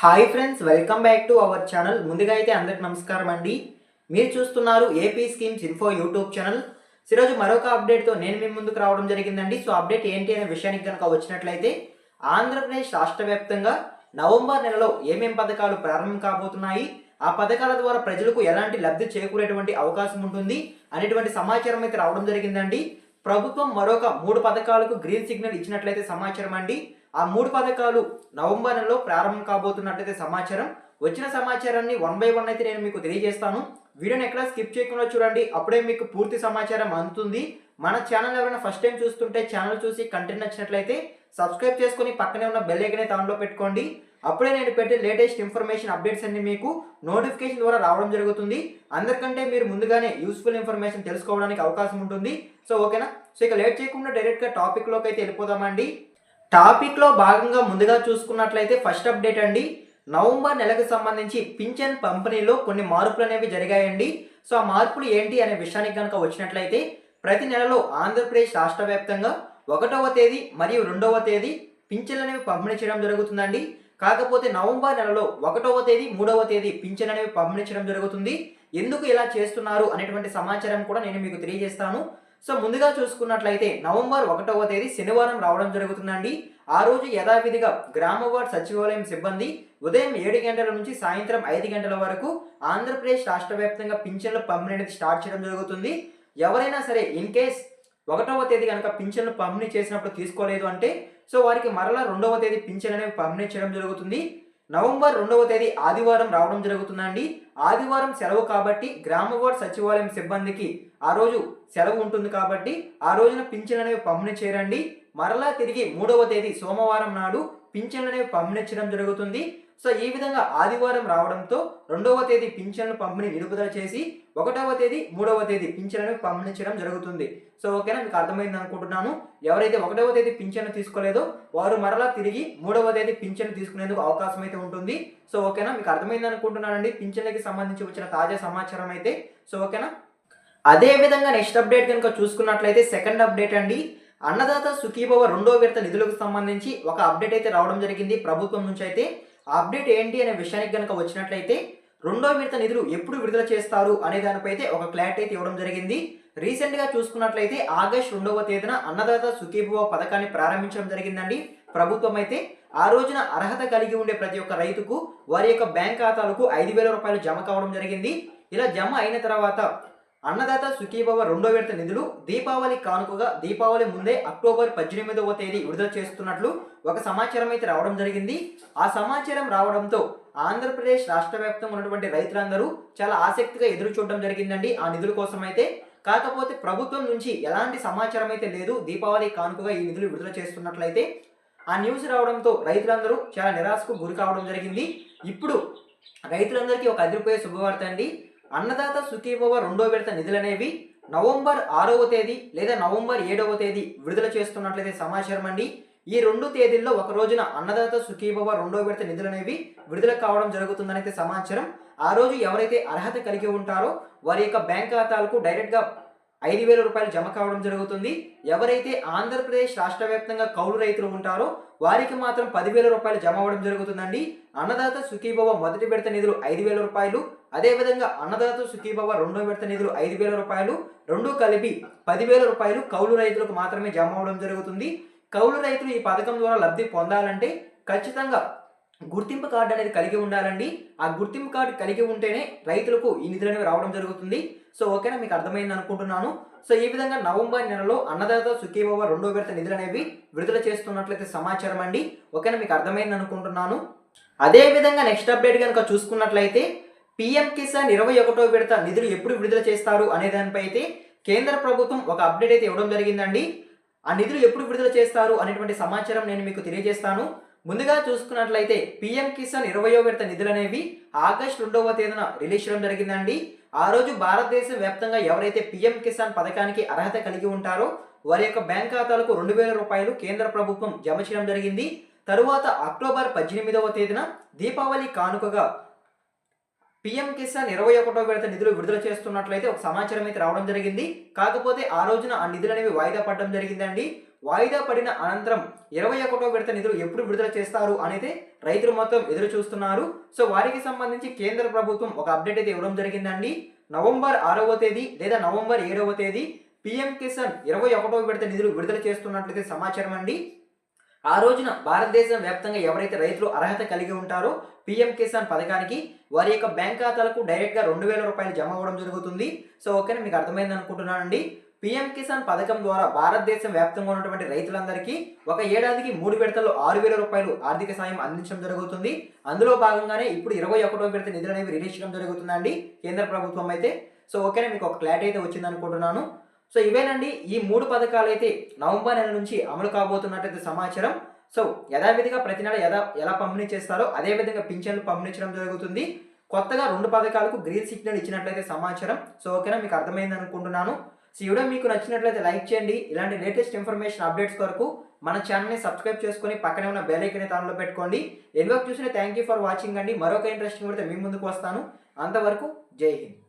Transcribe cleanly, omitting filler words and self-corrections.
Hi friends, welcome back to our channel. ముందుగా అయితే అందరికి నమస్కారం అండి. మీరు చూస్తున్నారు AP schemes info YouTube channel. ఈరోజు మరొక అప్డేట్తో నేను మీ ముందుకు రావడం జరిగిందండి. సో అప్డేట్ ఏంటి అనే విషయానికి కనుక వచ్చినట్లయితే, ఆంధ్రప్రదేశ్ రాష్ట్ర వ్యాప్తంగా నవంబర్ నెలలో ఏమేం పథకాలు ప్రారంభం కాబోతున్నాయి, ఆ పథకాల ద్వారా ప్రజలకు ఎలాంటి లబ్ధి చేకూరేటువంటి అవకాశం ఉంటుంది అనేటువంటి సమాచారం అయితే రావడం జరిగిందండి. ప్రభుత్వం మరొక 3 పథకాలకు గ్రీన్ సిగ్నల్ ఇచ్చినట్లయితే సమాచారం అండి. ఆ 3 పథకాలు నవంబర్ నెలలో ప్రారంభం కాబోతున్నట్లయితే సమాచారం. వచ్చిన సమాచారాన్ని వన్ బై వన్ అయితే నేను మీకు తెలియజేస్తాను. వీడియోని ఎక్కడ స్కిప్ చేయకుండా చూడండి, అప్పుడే మీకు పూర్తి సమాచారం అందుతుంది. మన ఛానల్ ఎవరైనా ఫస్ట్ టైం చూస్తుంటే ఛానల్ చూసి కంటెంట్ నచ్చినట్లయితే సబ్స్క్రైబ్ చేసుకొని పక్కనే ఉన్న బెల్ ఐకాన్ అయితే ఆన్లో పెట్టుకోండి. అప్పుడే నేను పెట్టే లేటెస్ట్ ఇన్ఫర్మేషన్ అప్డేట్స్ అన్ని మీకు నోటిఫికేషన్ ద్వారా రావడం జరుగుతుంది. అందరికంటే మీరు ముందుగానే యూస్ఫుల్ ఇన్ఫర్మేషన్ తెలుసుకోవడానికి అవకాశం ఉంటుంది. సో ఓకేనా. సో ఇక లేట్ చేయకుండా డైరెక్ట్గా టాపిక్లోకి అయితే వెళ్ళిపోదామండి. టాపిక్లో భాగంగా ముందుగా చూసుకున్నట్లయితే ఫస్ట్ అప్డేట్ అండి. నవంబర్ నెలకు సంబంధించి పింఛన్ పంపిణీలో కొన్ని మార్పులు అనేవి జరిగాయండి. సో ఆ మార్పులు ఏంటి అనే విషయానికి కనుక వచ్చినట్లయితే, ప్రతి నెలలో ఆంధ్రప్రదేశ్ రాష్ట్ర వ్యాప్తంగా 1వ తేదీ మరియు 2వ తేదీ పింఛన్లు అనేవి పంపిణీ చేయడం జరుగుతుందండి. కాకపోతే నవంబర్ నెలలో 1వ తేదీ 3వ తేదీ పింఛన్ అనేవి పంపిణీ చేయడం జరుగుతుంది. ఎందుకు ఇలా చేస్తున్నారు అనేటువంటి సమాచారం కూడా నేను మీకు తెలియజేస్తాను. సో ముందుగా చూసుకున్నట్లయితే నవంబర్ 1వ తేదీ శనివారం రావడం జరుగుతుందండి. ఆ రోజు యథావిధిగా గ్రామ వార్డ్ సచివాలయం సిబ్బంది ఉదయం 7 గంటల నుంచి సాయంత్రం 5 గంటల వరకు ఆంధ్రప్రదేశ్ రాష్ట్ర వ్యాప్తంగా పింఛన్ల పంపిణీ అనేది స్టార్ట్ చేయడం జరుగుతుంది. ఎవరైనా సరే ఇన్ కేస్ 1వ తేదీ కనుక పింఛన్లు పంపిణీ చేసినప్పుడు తీసుకోలేదు అంటే, సో వారికి మరలా 2వ తేదీ పింఛన్ అనేవి పంపిణీ చేయడం జరుగుతుంది. నవంబర్ 2వ తేదీ ఆదివారం రావడం జరుగుతుందండి. ఆదివారం సెలవు కాబట్టి గ్రామ వార్డ్ సచివాలయం సిబ్బందికి ఆ రోజు సెలవు ఉంటుంది కాబట్టి ఆ రోజున పింఛన్లు అనేవి పంపిణీ చేయరండి. మరలా తిరిగి 3వ తేదీ సోమవారం నాడు పింఛన్లు అనేవి పంపిణీ చేయడం జరుగుతుంది. సో ఈ విధంగా ఆదివారం రావడంతో 2వ తేదీ పింఛన్లు పంపిణీ నిలుపుదల చేసి 1వ తేదీ 3వ తేదీ పింఛన్లను పంపిణీ చేయడం జరుగుతుంది. సో ఓకేనా, మీకు అర్థమైంది అనుకుంటున్నాను. ఎవరైతే 1వ తేదీ పింఛన్లు తీసుకోలేదో వారు మరలా తిరిగి 3వ తేదీ పింఛన్లు తీసుకునేందుకు అవకాశం అయితే ఉంటుంది. సో ఓకేనా, మీకు అర్థమైంది అనుకుంటున్నానండి పింఛన్లకి సంబంధించి వచ్చిన తాజా సమాచారం అయితే. సో ఓకేనా. అదే విధంగా నెక్స్ట్ అప్డేట్ కనుక చూసుకున్నట్లయితే సెకండ్ అప్డేట్ అండి. అన్నదాత సుఖీభవ 2వ విడత నిధులకు సంబంధించి ఒక అప్డేట్ అయితే రావడం జరిగింది ప్రభుత్వం నుంచి అయితే. ఆ అప్డేట్ ఏంటి అనే విషయానికి కనుక వచ్చినట్లయితే, 2వ విడత నిధులు ఎప్పుడు విడుదల చేస్తారు అనే దానిపై అయితే ఒక క్లారిటీ అయితే ఇవ్వడం జరిగింది. రీసెంట్గా చూసుకున్నట్లయితే ఆగస్టు 2వ తేదీన అన్నదాత సుఖీభవ పథకాన్ని ప్రారంభించడం జరిగిందండి ప్రభుత్వం అయితే. ఆ రోజున అర్హత కలిగి ఉండే ప్రతి ఒక్క రైతుకు వారి యొక్క బ్యాంక్ ఖాతాలకు 5,000 రూపాయలు జమ కావడం జరిగింది. ఇలా జమ అయిన తర్వాత అన్నదాత సుఖీభవ 2వ విడత నిధులు దీపావళి కానుకగా దీపావళి ముందే అక్టోబర్ 18వ తేదీ విడుదల చేస్తున్నట్లు ఒక సమాచారం అయితే రావడం జరిగింది. ఆ సమాచారం రావడంతో ఆంధ్రప్రదేశ్ రాష్ట్ర వ్యాప్తంగా ఉన్నటువంటి రైతులందరూ చాలా ఆసక్తిగా ఎదురు చూడడం జరిగిందండి ఆ నిధుల కోసం అయితే. కాకపోతే ప్రభుత్వం నుంచి ఎలాంటి సమాచారం అయితే లేదు దీపావళి కానుకగా ఈ నిధులు విడుదల చేస్తున్నట్లయితే. ఆ న్యూస్ రావడంతో రైతులందరూ చాలా నిరాశకు గురి కావడం జరిగింది. ఇప్పుడు రైతులందరికీ ఒక అదిరిపోయే శుభవార్త అండి. అన్నదాత సుఖీభవ 2వ విడత నిధులనేవి నవంబర్ 6వ తేదీ లేదా నవంబర్ 7వ తేదీ విడుదల చేస్తున్నట్లయితే సమాచారం అండి. ఈ 2 తేదీల్లో ఒక రోజున అన్నదాత సుఖీభవ 2వ విడత నిధులనేవి విడుదల కావడం జరుగుతుందనైతే సమాచారం. ఆ రోజు ఎవరైతే అర్హత కలిగి ఉంటారో వారి యొక్క బ్యాంక్ ఖాతాలకు డైరెక్ట్గా 5,000 రూపాయలు జమ కావడం జరుగుతుంది. ఎవరైతే ఆంధ్రప్రదేశ్ రాష్ట్ర వ్యాప్తంగా కౌలు రైతులు ఉంటారో వారికి మాత్రం 10,000 రూపాయలు జమ అవ్వడం జరుగుతుందండి. అన్నదాత సుఖీభవ మొదటి విడత నిధులు 5,000 రూపాయలు, అదేవిధంగా అన్నదాత సుఖీభవ 2వ విడత నిధులు 5,000 రూపాయలు, రెండు కలిపి 10,000 రూపాయలు కౌలు రైతులకు మాత్రమే జమ అవ్వడం జరుగుతుంది. కౌలు రైతులు ఈ పథకం ద్వారా లబ్ధి పొందాలంటే ఖచ్చితంగా గుర్తింపు కార్డు అనేది కలిగి ఉండాలండి. ఆ గుర్తింపు కార్డు కలిగి ఉంటేనే రైతులకు ఈ నిధులు అనేవి రావడం జరుగుతుంది. సో ఓకేనా, మీకు అర్థమైంది అనుకుంటున్నాను. సో ఈ విధంగా నవంబర్ నెలలో అన్నదాత సుఖీభవ 2వ విడత నిధులు అనేవి విడుదల చేస్తున్నట్లయితే సమాచారం అండి. ఓకేనా, మీకు అర్థమైంది అనుకుంటున్నాను. అదే విధంగా నెక్స్ట్ అప్డేట్ కనుక చూసుకున్నట్లయితే, పీఎం కిసాన్ 21వ విడత నిధులు ఎప్పుడు విడుదల చేస్తారు అనే దానిపై అయితే కేంద్ర ప్రభుత్వం ఒక అప్డేట్ అయితే ఇవ్వడం జరిగిందండి. ఆ నిధులు ఎప్పుడు విడుదల చేస్తారు అనేటువంటి సమాచారం నేను మీకు తెలియజేస్తాను. ముందుగా చూసుకున్నట్లయితే పీఎం కిసాన్ 20వ విడత నిధులు అనేవి ఆగస్టు 2వ తేదీన రిలీజ్ చేయడం జరిగిందండి. ఆ రోజు భారతదేశం వ్యాప్తంగా ఎవరైతే పీఎం కిసాన్ పథకానికి అర్హత కలిగి ఉంటారో వారి యొక్క బ్యాంక్ ఖాతాలకు 2,000 రూపాయలు కేంద్ర ప్రభుత్వం జమ చేయడం జరిగింది. తరువాత అక్టోబర్ 18వ తేదీన దీపావళి కానుకగా పీఎం కిసాన్ 21వ విడత నిధులు విడుదల చేస్తున్నట్లయితే ఒక సమాచారం అయితే రావడం జరిగింది. కాకపోతే ఆ రోజున ఆ నిధులు అనేవి వాయిదా పడడం జరిగిందండి. వాయిదా పడిన అనంతరం 21వ విడత నిధులు ఎప్పుడు విడుదల చేస్తారు అనేది రైతులు మొత్తం ఎదురు చూస్తున్నారు. సో వారికి సంబంధించి కేంద్ర ప్రభుత్వం ఒక అప్డేట్ అయితే ఇవ్వడం జరిగిందండి. నవంబర్ 6వ తేదీ లేదా నవంబర్ 7వ తేదీ పీఎం కిసాన్ 21వ విడత నిధులు విడుదల చేస్తున్నట్లయితే సమాచారం అండి. ఆ రోజున భారతదేశం వ్యాప్తంగా ఎవరైతే రైతులు అర్హత కలిగి ఉంటారో పీఎం కిసాన్ పథకానికి వారి యొక్క బ్యాంక్ ఖాతాలకు డైరెక్ట్గా 2,000 రూపాయలు జమ అవ్వడం జరుగుతుంది. సో ఓకేనా, మీకు అర్థమైంది అనుకుంటున్నానండి. పీఎం కిసాన్ పథకం ద్వారా భారతదేశం వ్యాప్తంగా ఉన్నటువంటి రైతులందరికీ ఒక ఏడాదికి 3 విడతల్లో 6,000 రూపాయలు ఆర్థిక సాయం అందించడం జరుగుతుంది. అందులో భాగంగానే ఇప్పుడు 21వ విడత నిధులు అనేవి రిలీజ్ చేయడం జరుగుతుందండి కేంద్ర ప్రభుత్వం అయితే. సో ఓకేనా, మీకు ఒక క్లారిటీ అయితే వచ్చింది అనుకుంటున్నాను. సో ఇవేనండి ఈ 3 పథకాలు అయితే నవంబర్ నెల నుంచి అమలు కాబోతున్నట్టయితే సమాచారం. సో యథావిధిగా ప్రతి నెల ఎలా పంపిణీ చేస్తారో అదే విధంగా పింఛన్లు పంపిణీంచడం జరుగుతుంది. కొత్తగా 2 పథకాలకు గ్రీన్ సిగ్నల్ ఇచ్చినట్లయితే సమాచారం. సో ఓకేనా, మీకు అర్థమైంది అనుకుంటున్నాను. సో ఈ వీడియో మీకు నచ్చినట్లయితే లైక్ చేయండి. ఇలాంటి లేటెస్ట్ ఇన్ఫర్మేషన్ అప్డేట్స్ కొరకు మన ఛానల్ని సబ్స్క్రైబ్ చేసుకొని పక్కనే ఉన్న బెల్ ఐకాన్ అయితే ఆన్లో పెట్టుకోండి. ఎన్వక్ చూసిన థ్యాంక్ యూ ఫర్ వాచింగ్ అండి. మరొక ఇంట్రెస్టింగ్ వీడియోతో మీ ముందుకు వస్తాను. అంతవరకు జై హింద్.